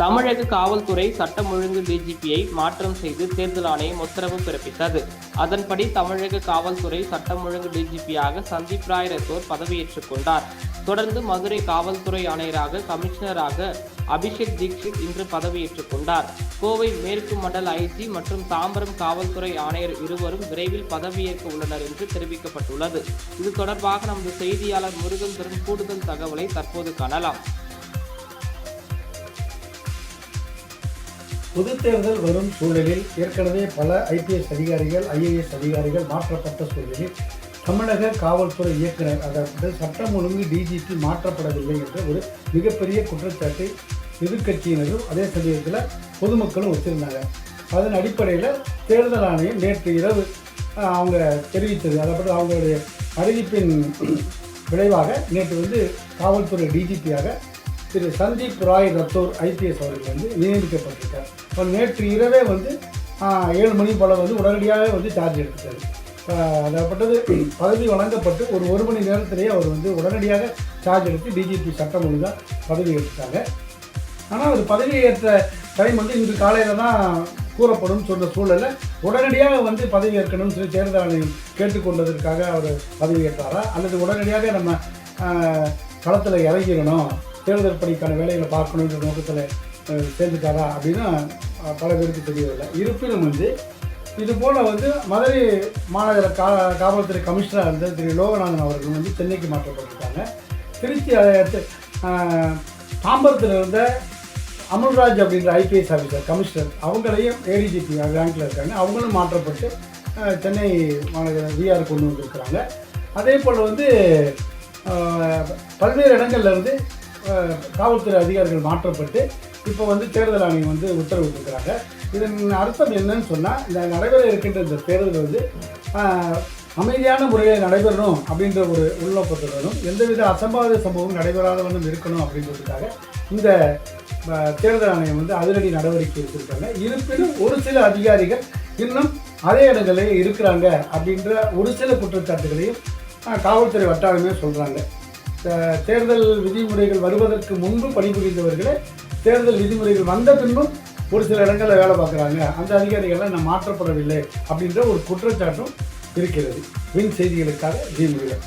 தமிழக காவல்துறை சட்டம் ஒழுங்கு டிஜிபியை மாற்றம் செய்து தேர்தல் ஆணையம் உத்தரவு பிறப்பித்தது. அதன்படி தமிழக காவல்துறை சட்டம் ஒழுங்கு டிஜிபியாக சந்தீப் ராய் ரத்தோர் பதவியேற்றுக் கொண்டார். தொடர்ந்து மதுரை காவல்துறை ஆணையராக கமிஷனராக அபிஷேக் தீக்ஷித் இன்று பதவியேற்றுக் கொண்டார். கோவை மேற்கு மண்டல ஐஜி மற்றும் தாம்பரம் காவல்துறை ஆணையர் இருவரும் விரைவில் பதவியேற்க உள்ளனர் என்று தெரிவிக்கப்பட்டுள்ளது. இது தொடர்பாக நமது செய்தியாளர் முருகன் தரும் கூடுதல் தகவலை தற்போது காணலாம். பொதுத் தேர்தல் வரும் சூழலில் ஏற்கனவே பல IPS அதிகாரிகள் IAS அதிகாரிகள் மாற்றப்பட்ட சூழலில் தமிழக காவல்துறை இயக்குனர் அதாவது சட்டம் ஒழுங்கு DGP மாற்றப்படவில்லை என்ற ஒரு மிகப்பெரிய குற்றச்சாட்டை எதிர்க்கட்சியினரும் அதே சமயத்தில் பொதுமக்களும் வச்சுருந்தாங்க. அதன் அடிப்படையில் தேர்தல் ஆணையம் நேற்று இரவு அவங்க தெரிவித்தது. அதாவது அவங்களுடைய அறிவிப்பின் விளைவாக நேற்று காவல்துறை DGPயாக திரு சந்தீப் ராய் ரத்தோர் IPS அவர்கள் நியமிக்கப்பட்டிருக்கார். அவர் நேற்று இரவே 7 மணி போல் உடனடியாக சார்ஜ் எடுத்துட்டார். அதாவது பதவி வழங்கப்பட்டு ஒரு மணி நேரத்திலேயே அவர் உடனடியாக சார்ஜ் எடுத்து DGP சட்டம் ஒழுங்காக பதவி எடுத்துட்டாங்க. ஆனால் அவர் பதவி ஏற்ற டைம் இன்று காலையில் தான் கூறப்படும் சொன்ன சூழலில் உடனடியாக பதவி ஏற்கணும்னு சொல்லி தேர்தல் ஆணையம் கேட்டுக்கொண்டதற்காக அவர் பதவி ஏற்றாரா அல்லது உடனடியாக நம்ம களத்தில் இறங்கிடணும் தேர்தல் பணிக்கான வேலைகளை பார்க்கணுன்ற நோக்கத்தில் சேர்ந்துட்டாரா அப்படின்னு பல பேருக்கு தெரியவில்லை. இருப்பினும் இது போல் மதுரை மாநகர காவல்துறை கமிஷனராக இருந்த திரு லோகநாதன் அவர்கள் சென்னைக்கு மாற்றப்பட்டிருக்காங்க. திருச்சி தாம்பரத்தில் இருந்த அமுல்ராஜ் அப்படின்ற IPS ஆஃபீஸர் கமிஷனர் அவங்களையும் ADGP ரேங்கில் இருக்காங்க. அவங்களும் மாற்றப்பட்டு சென்னை மாநகர VR கொண்டு வந்திருக்கிறாங்க. அதே போல் பல்வேறு இடங்கள்லேருந்து காவல்துறை அதிகாரிகள் மாற்றப்பட்டு இப்போ தேர்தல் ஆணையம் உத்தரவிட்டிருக்கிறாங்க. இதன் அர்த்தம் என்னன்னு சொன்னால், இந்த நடைபெற இருக்கின்ற இந்த தேர்தல் அமைதியான முறையில் நடைபெறணும் அப்படின்ற ஒரு உள்நோக்கத்துடனும் எந்தவித அசம்பாவித சம்பவம் நடைபெறாதவனும் இருக்கணும் அப்படின்றதுக்காக இந்த தேர்தல் ஆணையம் அதிரடி நடவடிக்கை எடுத்திருக்காங்க. இருப்பினும் ஒரு சில அதிகாரிகள் இன்னும் அதே இடங்களில் இருக்கிறாங்க அப்படின்ற ஒரு சில குற்றச்சாட்டுகளையும் காவல்துறை வட்டாரமே சொல்கிறாங்க. தேர்தல் விதிமுறைகள் வருவதற்கு முன்பு பணிபுரிந்தவர்களே தேர்தல் விதிமுறைகள் வந்த பின்பும் ஒரு சில இடங்களில் வேலை பார்க்குறாங்க, அந்த அதிகாரிகள்லாம் நான் மாற்றப்படவில்லை அப்படின்ற ஒரு குற்றச்சாட்டும் இருக்கிறது. வின் செய்திகளுக்காக ஜி முருகன்.